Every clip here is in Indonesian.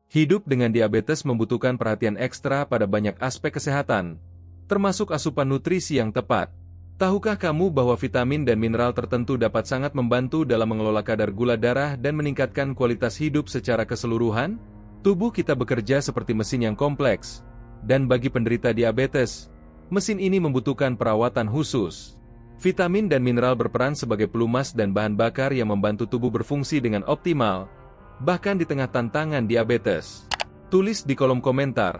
Hidup dengan diabetes membutuhkan perhatian ekstra pada banyak aspek kesehatan, termasuk asupan nutrisi yang tepat. Tahukah kamu bahwa vitamin dan mineral tertentu dapat sangat membantu dalam mengelola kadar gula darah dan meningkatkan kualitas hidup secara keseluruhan? Tubuh kita bekerja seperti mesin yang kompleks, dan bagi penderita diabetes, mesin ini membutuhkan perawatan khusus. Vitamin dan mineral berperan sebagai pelumas dan bahan bakar yang membantu tubuh berfungsi dengan optimal, bahkan di tengah tantangan diabetes. Tulis di kolom komentar,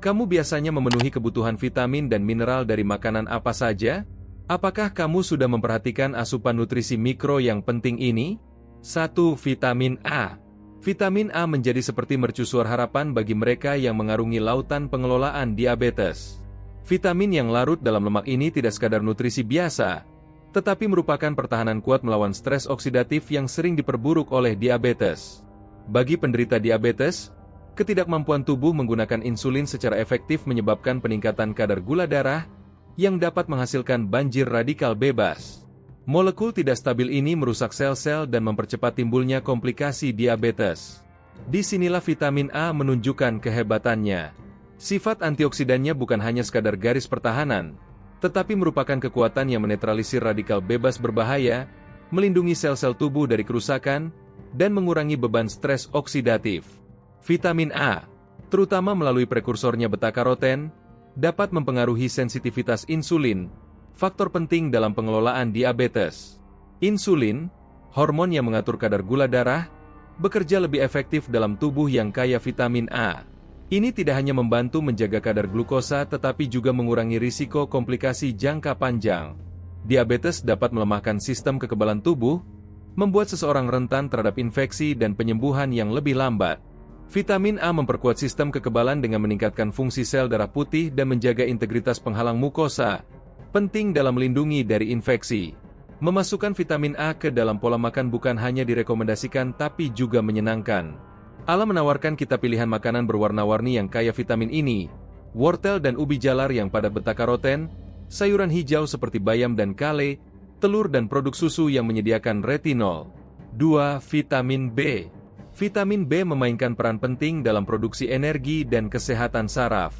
kamu biasanya memenuhi kebutuhan vitamin dan mineral dari makanan apa saja? Apakah kamu sudah memperhatikan asupan nutrisi mikro yang penting ini? 1. Vitamin A. Vitamin A menjadi seperti mercusuar harapan bagi mereka yang mengarungi lautan pengelolaan diabetes. Vitamin yang larut dalam lemak ini tidak sekadar nutrisi biasa, tetapi merupakan pertahanan kuat melawan stres oksidatif yang sering diperburuk oleh diabetes. Bagi penderita diabetes, ketidakmampuan tubuh menggunakan insulin secara efektif menyebabkan peningkatan kadar gula darah yang dapat menghasilkan banjir radikal bebas. Molekul tidak stabil ini merusak sel-sel dan mempercepat timbulnya komplikasi diabetes. Disinilah vitamin A menunjukkan kehebatannya. Sifat antioksidannya bukan hanya sekadar garis pertahanan, tetapi merupakan kekuatan yang menetralisir radikal bebas berbahaya, melindungi sel-sel tubuh dari kerusakan, dan mengurangi beban stres oksidatif. Vitamin A, terutama melalui prekursornya beta-karoten, dapat mempengaruhi sensitivitas insulin, faktor penting dalam pengelolaan diabetes. Insulin, hormon yang mengatur kadar gula darah, bekerja lebih efektif dalam tubuh yang kaya vitamin A. Ini tidak hanya membantu menjaga kadar glukosa tetapi juga mengurangi risiko komplikasi jangka panjang. Diabetes dapat melemahkan sistem kekebalan tubuh, membuat seseorang rentan terhadap infeksi dan penyembuhan yang lebih lambat. Vitamin A memperkuat sistem kekebalan dengan meningkatkan fungsi sel darah putih dan menjaga integritas penghalang mukosa, penting dalam melindungi dari infeksi. Memasukkan vitamin A ke dalam pola makan bukan hanya direkomendasikan tapi juga menyenangkan. Allah menawarkan kita pilihan makanan berwarna-warni yang kaya vitamin ini, wortel dan ubi jalar yang padat beta-karoten, sayuran hijau seperti bayam dan kale, telur dan produk susu yang menyediakan retinol. 2. Vitamin B. Vitamin B memainkan peran penting dalam produksi energi dan kesehatan saraf.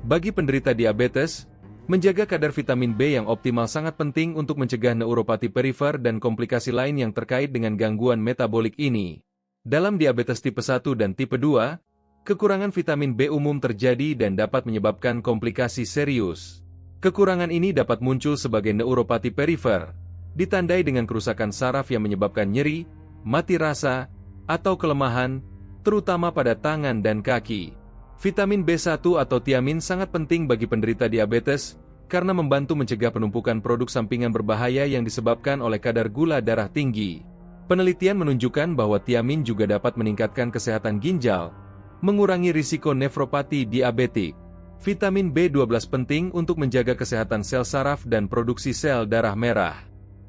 Bagi penderita diabetes, menjaga kadar vitamin B yang optimal sangat penting untuk mencegah neuropati perifer dan komplikasi lain yang terkait dengan gangguan metabolik ini. Dalam diabetes tipe 1 dan tipe 2, kekurangan vitamin B umum terjadi dan dapat menyebabkan komplikasi serius. Kekurangan ini dapat muncul sebagai neuropati perifer, ditandai dengan kerusakan saraf yang menyebabkan nyeri, mati rasa, atau kelemahan, terutama pada tangan dan kaki. Vitamin B1 atau tiamin sangat penting bagi penderita diabetes, karena membantu mencegah penumpukan produk sampingan berbahaya yang disebabkan oleh kadar gula darah tinggi. Penelitian menunjukkan bahwa tiamin juga dapat meningkatkan kesehatan ginjal, mengurangi risiko nefropati diabetik. Vitamin B12 penting untuk menjaga kesehatan sel saraf dan produksi sel darah merah.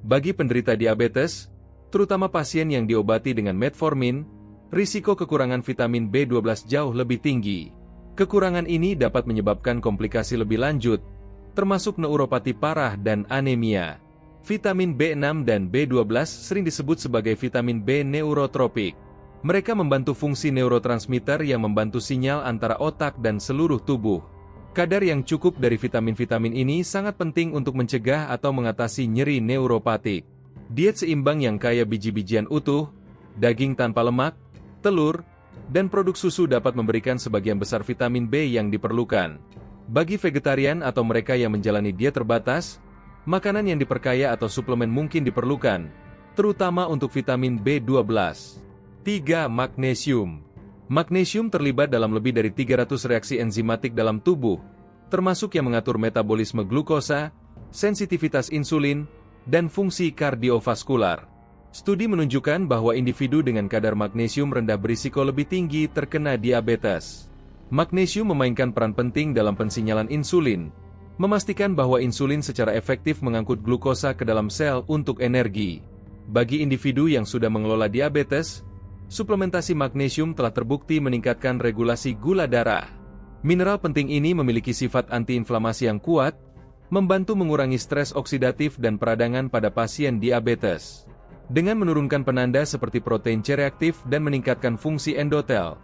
Bagi penderita diabetes, terutama pasien yang diobati dengan metformin, risiko kekurangan vitamin B12 jauh lebih tinggi. Kekurangan ini dapat menyebabkan komplikasi lebih lanjut, termasuk neuropati parah dan anemia. Vitamin B6 dan B12 sering disebut sebagai vitamin B neurotropik. Mereka membantu fungsi neurotransmitter yang membantu sinyal antara otak dan seluruh tubuh. Kadar yang cukup dari vitamin-vitamin ini sangat penting untuk mencegah atau mengatasi nyeri neuropatik. Diet seimbang yang kaya biji-bijian utuh, daging tanpa lemak, telur, dan produk susu dapat memberikan sebagian besar vitamin B yang diperlukan. Bagi vegetarian atau mereka yang menjalani diet terbatas, makanan yang diperkaya atau suplemen mungkin diperlukan, terutama untuk vitamin B12. 3. Magnesium. Magnesium terlibat dalam lebih dari 300 reaksi enzimatik dalam tubuh, termasuk yang mengatur metabolisme glukosa, sensitivitas insulin, dan fungsi kardiovaskular. Studi menunjukkan bahwa individu dengan kadar magnesium rendah berisiko lebih tinggi terkena diabetes. Magnesium memainkan peran penting dalam pensinyalan insulin, memastikan bahwa insulin secara efektif mengangkut glukosa ke dalam sel untuk energi. Bagi individu yang sudah mengelola diabetes, suplementasi magnesium telah terbukti meningkatkan regulasi gula darah. Mineral penting ini memiliki sifat antiinflamasi yang kuat, membantu mengurangi stres oksidatif dan peradangan pada pasien diabetes. Dengan menurunkan penanda seperti protein C reaktif dan meningkatkan fungsi endotel,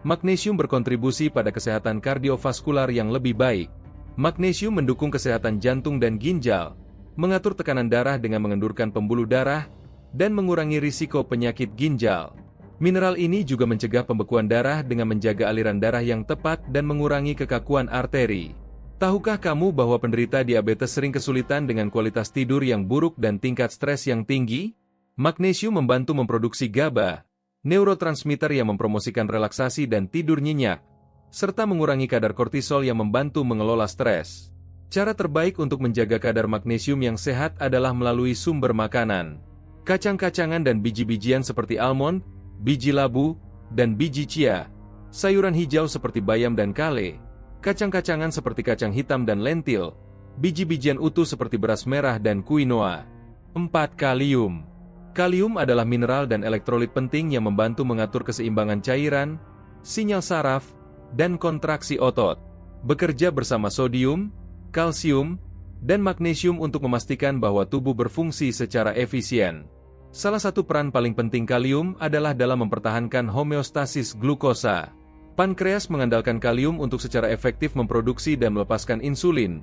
Magnesium berkontribusi pada kesehatan kardiovaskular yang lebih baik. Magnesium mendukung kesehatan jantung dan ginjal, mengatur tekanan darah dengan mengendurkan pembuluh darah, dan mengurangi risiko penyakit ginjal. Mineral ini juga mencegah pembekuan darah dengan menjaga aliran darah yang tepat dan mengurangi kekakuan arteri. Tahukah kamu bahwa penderita diabetes sering kesulitan dengan kualitas tidur yang buruk dan tingkat stres yang tinggi? Magnesium membantu memproduksi GABA, neurotransmitter yang mempromosikan relaksasi dan tidur nyenyak, serta mengurangi kadar kortisol yang membantu mengelola stres. Cara terbaik untuk menjaga kadar magnesium yang sehat adalah melalui sumber makanan. Kacang-kacangan dan biji-bijian seperti almond, biji labu, dan biji chia, sayuran hijau seperti bayam dan kale, kacang-kacangan seperti kacang hitam dan lentil, biji-bijian utuh seperti beras merah dan quinoa. 4. Kalium. Kalium adalah mineral dan elektrolit penting yang membantu mengatur keseimbangan cairan, sinyal saraf, dan kontraksi otot. Bekerja bersama sodium, kalsium, dan magnesium untuk memastikan bahwa tubuh berfungsi secara efisien. Salah satu peran paling penting kalium adalah dalam mempertahankan homeostasis glukosa. Pankreas mengandalkan kalium untuk secara efektif memproduksi dan melepaskan insulin,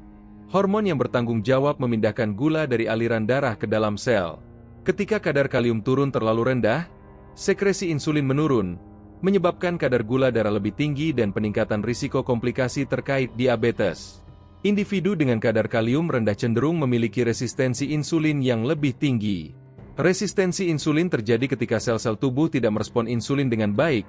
hormon yang bertanggung jawab memindahkan gula dari aliran darah ke dalam sel. Ketika kadar kalium turun terlalu rendah, sekresi insulin menurun, menyebabkan kadar gula darah lebih tinggi dan peningkatan risiko komplikasi terkait diabetes. Individu dengan kadar kalium rendah cenderung memiliki resistensi insulin yang lebih tinggi. Resistensi insulin terjadi ketika sel-sel tubuh tidak merespon insulin dengan baik,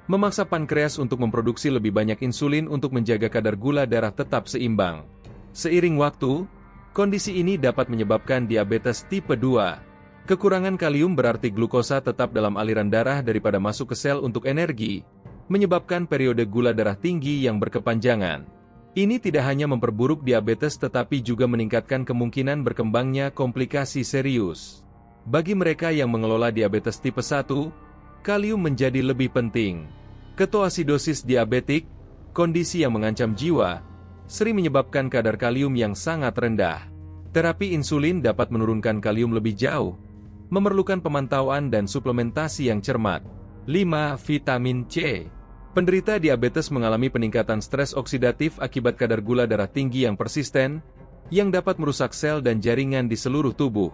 memaksa pankreas untuk memproduksi lebih banyak insulin untuk menjaga kadar gula darah tetap seimbang. Seiring waktu, kondisi ini dapat menyebabkan diabetes tipe 2. Kekurangan kalium berarti glukosa tetap dalam aliran darah daripada masuk ke sel untuk energi, menyebabkan periode gula darah tinggi yang berkepanjangan. Ini tidak hanya memperburuk diabetes tetapi juga meningkatkan kemungkinan berkembangnya komplikasi serius. Bagi mereka yang mengelola diabetes tipe 1, kalium menjadi lebih penting. Ketoasidosis diabetik, kondisi yang mengancam jiwa, sering menyebabkan kadar kalium yang sangat rendah. Terapi insulin dapat menurunkan kalium lebih jauh, memerlukan pemantauan dan suplementasi yang cermat. 5. Vitamin C. Penderita diabetes mengalami peningkatan stres oksidatif akibat kadar gula darah tinggi yang persisten, yang dapat merusak sel dan jaringan di seluruh tubuh.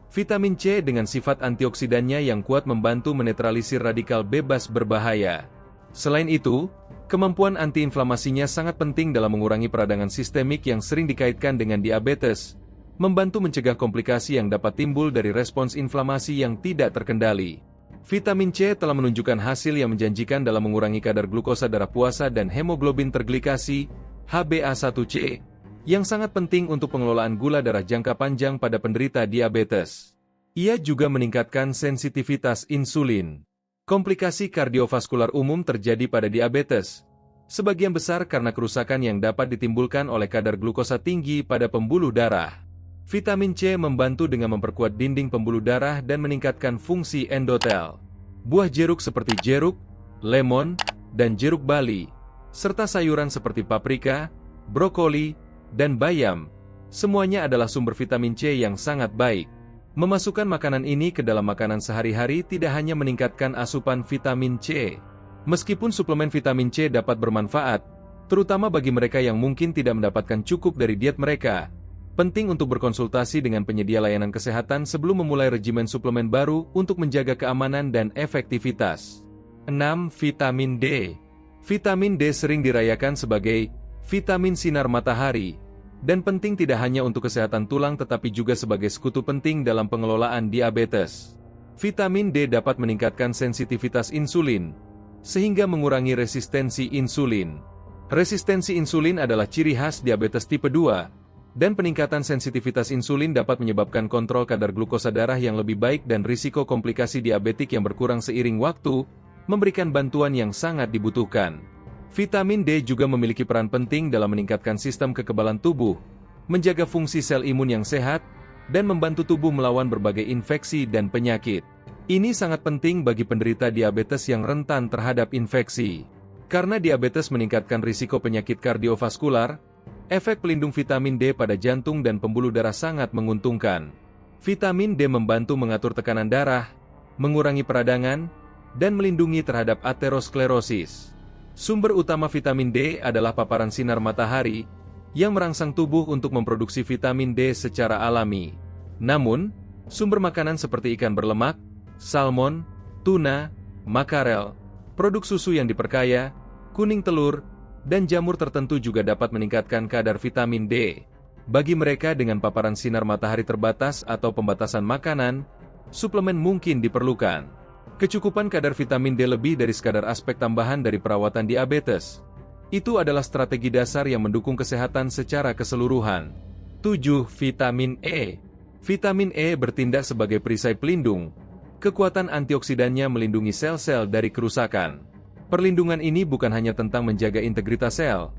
Vitamin C dengan sifat antioksidannya yang kuat membantu menetralisir radikal bebas berbahaya. Selain itu, kemampuan antiinflamasinya sangat penting dalam mengurangi peradangan sistemik yang sering dikaitkan dengan diabetes, membantu mencegah komplikasi yang dapat timbul dari respons inflamasi yang tidak terkendali. Vitamin C telah menunjukkan hasil yang menjanjikan dalam mengurangi kadar glukosa darah puasa dan hemoglobin terglikasi, HbA1c, yang sangat penting untuk pengelolaan gula darah jangka panjang pada penderita diabetes. Ia juga meningkatkan sensitivitas insulin. Komplikasi kardiovaskular umum terjadi pada diabetes, sebagian besar karena kerusakan yang dapat ditimbulkan oleh kadar glukosa tinggi pada pembuluh darah. Vitamin C membantu dengan memperkuat dinding pembuluh darah dan meningkatkan fungsi endotel. Buah jeruk seperti jeruk, lemon, dan jeruk bali, serta sayuran seperti paprika, brokoli, dan bayam, semuanya adalah sumber vitamin C yang sangat baik. Memasukkan makanan ini ke dalam makanan sehari-hari tidak hanya meningkatkan asupan vitamin C. Meskipun suplemen vitamin C dapat bermanfaat, terutama bagi mereka yang mungkin tidak mendapatkan cukup dari diet mereka, penting untuk berkonsultasi dengan penyedia layanan kesehatan sebelum memulai regimen suplemen baru untuk menjaga keamanan dan efektivitas. 6. Vitamin D. Vitamin D sering dirayakan sebagai vitamin sinar matahari, dan penting tidak hanya untuk kesehatan tulang tetapi juga sebagai sekutu penting dalam pengelolaan diabetes. Vitamin D dapat meningkatkan sensitivitas insulin, sehingga mengurangi resistensi insulin. Resistensi insulin adalah ciri khas diabetes tipe 2, dan peningkatan sensitivitas insulin dapat menyebabkan kontrol kadar glukosa darah yang lebih baik dan risiko komplikasi diabetik yang berkurang seiring waktu, memberikan bantuan yang sangat dibutuhkan. Vitamin D juga memiliki peran penting dalam meningkatkan sistem kekebalan tubuh, menjaga fungsi sel imun yang sehat, dan membantu tubuh melawan berbagai infeksi dan penyakit. Ini sangat penting bagi penderita diabetes yang rentan terhadap infeksi. Karena diabetes meningkatkan risiko penyakit kardiovaskular, efek pelindung vitamin D pada jantung dan pembuluh darah sangat menguntungkan. Vitamin D membantu mengatur tekanan darah, mengurangi peradangan, dan melindungi terhadap aterosklerosis. Sumber utama vitamin D adalah paparan sinar matahari, yang merangsang tubuh untuk memproduksi vitamin D secara alami. Namun, sumber makanan seperti ikan berlemak, salmon, tuna, makarel, produk susu yang diperkaya, kuning telur, dan jamur tertentu juga dapat meningkatkan kadar vitamin D. Bagi mereka dengan paparan sinar matahari terbatas atau pembatasan makanan, suplemen mungkin diperlukan. Kecukupan kadar vitamin D lebih dari sekadar aspek tambahan dari perawatan diabetes. Itu adalah strategi dasar yang mendukung kesehatan secara keseluruhan. 7. Vitamin E. Vitamin E bertindak sebagai perisai pelindung. Kekuatan antioksidannya melindungi sel-sel dari kerusakan. Perlindungan ini bukan hanya tentang menjaga integritas sel.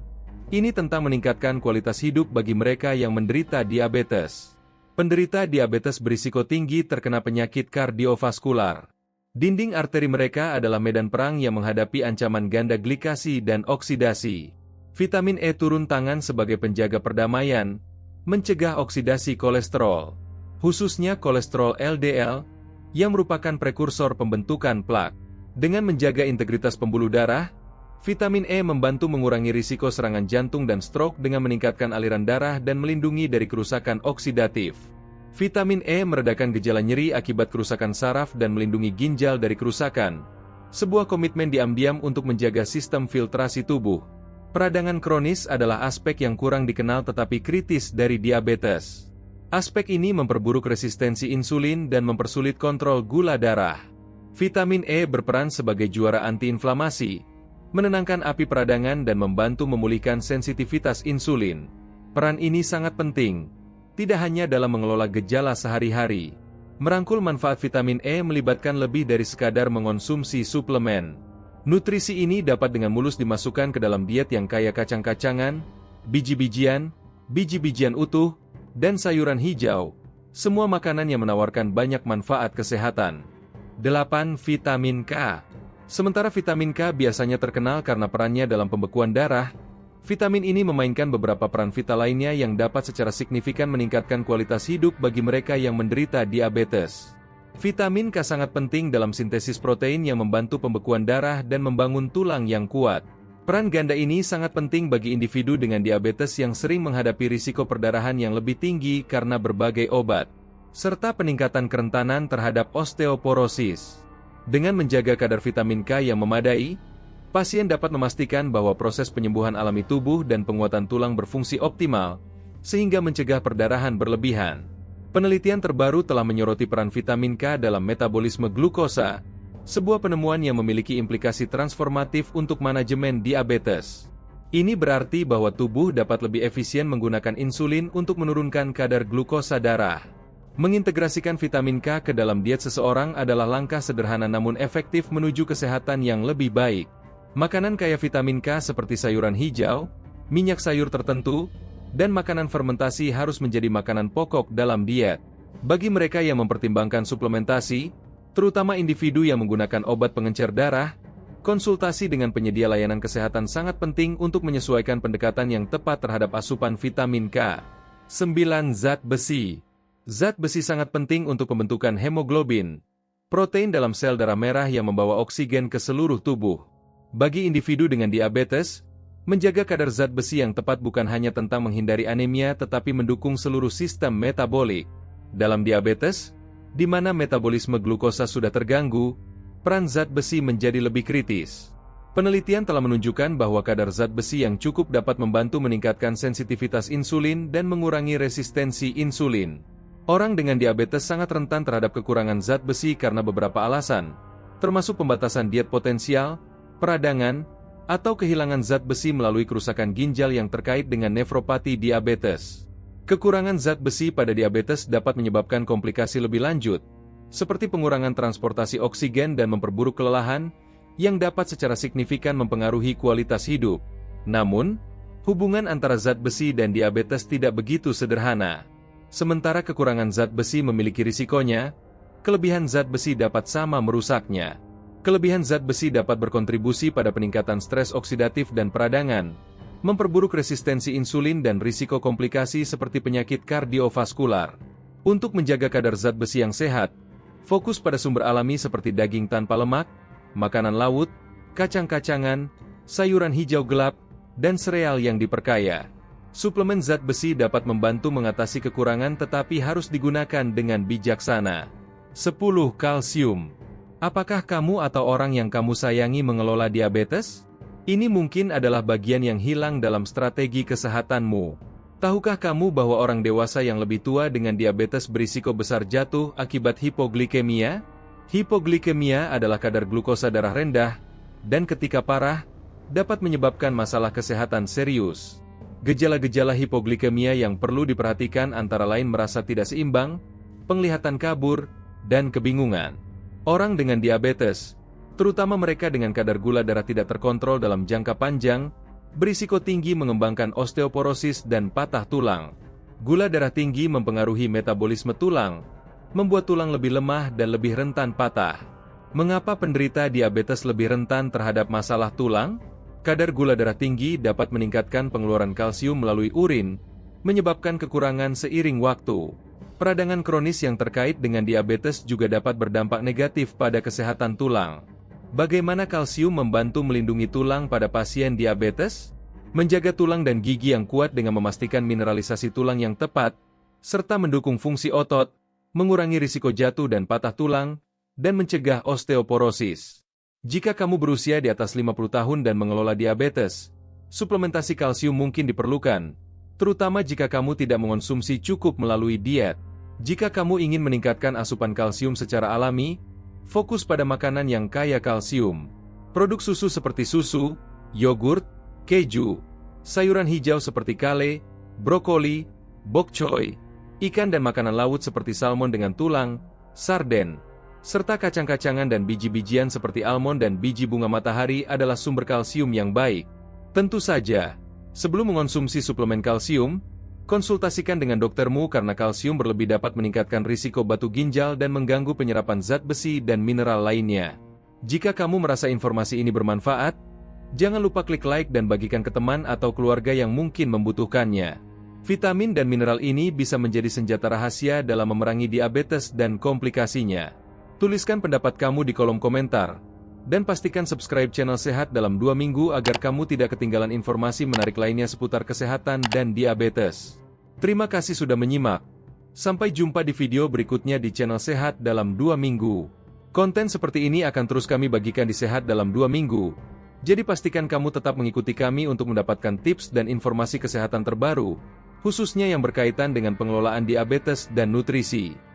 Ini tentang meningkatkan kualitas hidup bagi mereka yang menderita diabetes. Penderita diabetes berisiko tinggi terkena penyakit kardiovaskular. Dinding arteri mereka adalah medan perang yang menghadapi ancaman ganda glikasi dan oksidasi. Vitamin E turun tangan sebagai penjaga perdamaian, mencegah oksidasi kolesterol, khususnya kolesterol LDL, yang merupakan prekursor pembentukan plak. Dengan menjaga integritas pembuluh darah, vitamin E membantu mengurangi risiko serangan jantung dan stroke dengan meningkatkan aliran darah dan melindungi dari kerusakan oksidatif. Vitamin E meredakan gejala nyeri akibat kerusakan saraf dan melindungi ginjal dari kerusakan. Sebuah komitmen diam-diam untuk menjaga sistem filtrasi tubuh. Peradangan kronis adalah aspek yang kurang dikenal tetapi kritis dari diabetes. Aspek ini memperburuk resistensi insulin dan mempersulit kontrol gula darah. Vitamin E berperan sebagai juara antiinflamasi, menenangkan api peradangan dan membantu memulihkan sensitivitas insulin. Peran ini sangat penting, tidak hanya dalam mengelola gejala sehari-hari. Merangkul manfaat vitamin E melibatkan lebih dari sekadar mengonsumsi suplemen. Nutrisi ini dapat dengan mulus dimasukkan ke dalam diet yang kaya kacang-kacangan, biji-bijian, biji-bijian utuh, dan sayuran hijau. Semua makanan yang menawarkan banyak manfaat kesehatan. 8. Vitamin K. Sementara vitamin K biasanya terkenal karena perannya dalam pembekuan darah, vitamin ini memainkan beberapa peran vital lainnya yang dapat secara signifikan meningkatkan kualitas hidup bagi mereka yang menderita diabetes. Vitamin K sangat penting dalam sintesis protein yang membantu pembekuan darah dan membangun tulang yang kuat. Peran ganda ini sangat penting bagi individu dengan diabetes yang sering menghadapi risiko perdarahan yang lebih tinggi karena berbagai obat, serta peningkatan kerentanan terhadap osteoporosis. Dengan menjaga kadar vitamin K yang memadai, pasien dapat memastikan bahwa proses penyembuhan alami tubuh dan penguatan tulang berfungsi optimal, sehingga mencegah perdarahan berlebihan. Penelitian terbaru telah menyoroti peran vitamin K dalam metabolisme glukosa, sebuah penemuan yang memiliki implikasi transformatif untuk manajemen diabetes. Ini berarti bahwa tubuh dapat lebih efisien menggunakan insulin untuk menurunkan kadar glukosa darah. Mengintegrasikan vitamin K ke dalam diet seseorang adalah langkah sederhana namun efektif menuju kesehatan yang lebih baik. Makanan kaya vitamin K seperti sayuran hijau, minyak sayur tertentu, dan makanan fermentasi harus menjadi makanan pokok dalam diet. Bagi mereka yang mempertimbangkan suplementasi, terutama individu yang menggunakan obat pengencer darah, konsultasi dengan penyedia layanan kesehatan sangat penting untuk menyesuaikan pendekatan yang tepat terhadap asupan vitamin K. 9. Zat besi. Zat besi sangat penting untuk pembentukan hemoglobin, protein dalam sel darah merah yang membawa oksigen ke seluruh tubuh. Bagi individu dengan diabetes, menjaga kadar zat besi yang tepat bukan hanya tentang menghindari anemia tetapi mendukung seluruh sistem metabolik. Dalam diabetes, di mana metabolisme glukosa sudah terganggu, peran zat besi menjadi lebih kritis. Penelitian telah menunjukkan bahwa kadar zat besi yang cukup dapat membantu meningkatkan sensitivitas insulin dan mengurangi resistensi insulin. Orang dengan diabetes sangat rentan terhadap kekurangan zat besi karena beberapa alasan, termasuk pembatasan diet potensial, peradangan, atau kehilangan zat besi melalui kerusakan ginjal yang terkait dengan nefropati diabetes. Kekurangan zat besi pada diabetes dapat menyebabkan komplikasi lebih lanjut, seperti pengurangan transportasi oksigen dan memperburuk kelelahan, yang dapat secara signifikan mempengaruhi kualitas hidup. Namun, hubungan antara zat besi dan diabetes tidak begitu sederhana. Sementara kekurangan zat besi memiliki risikonya, kelebihan zat besi dapat sama merusaknya. Kelebihan zat besi dapat berkontribusi pada peningkatan stres oksidatif dan peradangan, memperburuk resistensi insulin dan risiko komplikasi seperti penyakit kardiovaskular. Untuk menjaga kadar zat besi yang sehat, fokus pada sumber alami seperti daging tanpa lemak, makanan laut, kacang-kacangan, sayuran hijau gelap, dan sereal yang diperkaya. Suplemen zat besi dapat membantu mengatasi kekurangan tetapi harus digunakan dengan bijaksana. 10. Kalsium. Apakah kamu atau orang yang kamu sayangi mengelola diabetes? Ini mungkin adalah bagian yang hilang dalam strategi kesehatanmu. Tahukah kamu bahwa orang dewasa yang lebih tua dengan diabetes berisiko besar jatuh akibat hipoglikemia? Hipoglikemia adalah kadar glukosa darah rendah, dan ketika parah, dapat menyebabkan masalah kesehatan serius. Gejala-gejala hipoglikemia yang perlu diperhatikan antara lain merasa tidak seimbang, penglihatan kabur, dan kebingungan. Orang dengan diabetes, terutama mereka dengan kadar gula darah tidak terkontrol dalam jangka panjang, berisiko tinggi mengembangkan osteoporosis dan patah tulang. Gula darah tinggi mempengaruhi metabolisme tulang, membuat tulang lebih lemah dan lebih rentan patah. Mengapa penderita diabetes lebih rentan terhadap masalah tulang? Kadar gula darah tinggi dapat meningkatkan pengeluaran kalsium melalui urin, menyebabkan kekurangan seiring waktu. Peradangan kronis yang terkait dengan diabetes juga dapat berdampak negatif pada kesehatan tulang. Bagaimana kalsium membantu melindungi tulang pada pasien diabetes? Menjaga tulang dan gigi yang kuat dengan memastikan mineralisasi tulang yang tepat, serta mendukung fungsi otot, mengurangi risiko jatuh dan patah tulang, dan mencegah osteoporosis. Jika kamu berusia di atas 50 tahun dan mengelola diabetes, suplementasi kalsium mungkin diperlukan, terutama jika kamu tidak mengonsumsi cukup melalui diet. Jika kamu ingin meningkatkan asupan kalsium secara alami, fokus pada makanan yang kaya kalsium. Produk susu seperti susu, yogurt, keju, sayuran hijau seperti kale, brokoli, bok choy, ikan dan makanan laut seperti salmon dengan tulang, sarden, serta kacang-kacangan dan biji-bijian seperti almond dan biji bunga matahari adalah sumber kalsium yang baik. Tentu saja, sebelum mengonsumsi suplemen kalsium, konsultasikan dengan doktermu karena kalsium berlebih dapat meningkatkan risiko batu ginjal dan mengganggu penyerapan zat besi dan mineral lainnya. Jika kamu merasa informasi ini bermanfaat, jangan lupa klik like dan bagikan ke teman atau keluarga yang mungkin membutuhkannya. Vitamin dan mineral ini bisa menjadi senjata rahasia dalam memerangi diabetes dan komplikasinya. Tuliskan pendapat kamu di kolom komentar, dan pastikan subscribe channel Sehat dalam 2 minggu agar kamu tidak ketinggalan informasi menarik lainnya seputar kesehatan dan diabetes. Terima kasih sudah menyimak. Sampai jumpa di video berikutnya di channel Sehat dalam 2 minggu. Konten seperti ini akan terus kami bagikan di Sehat dalam 2 minggu. Jadi pastikan kamu tetap mengikuti kami untuk mendapatkan tips dan informasi kesehatan terbaru, khususnya yang berkaitan dengan pengelolaan diabetes dan nutrisi.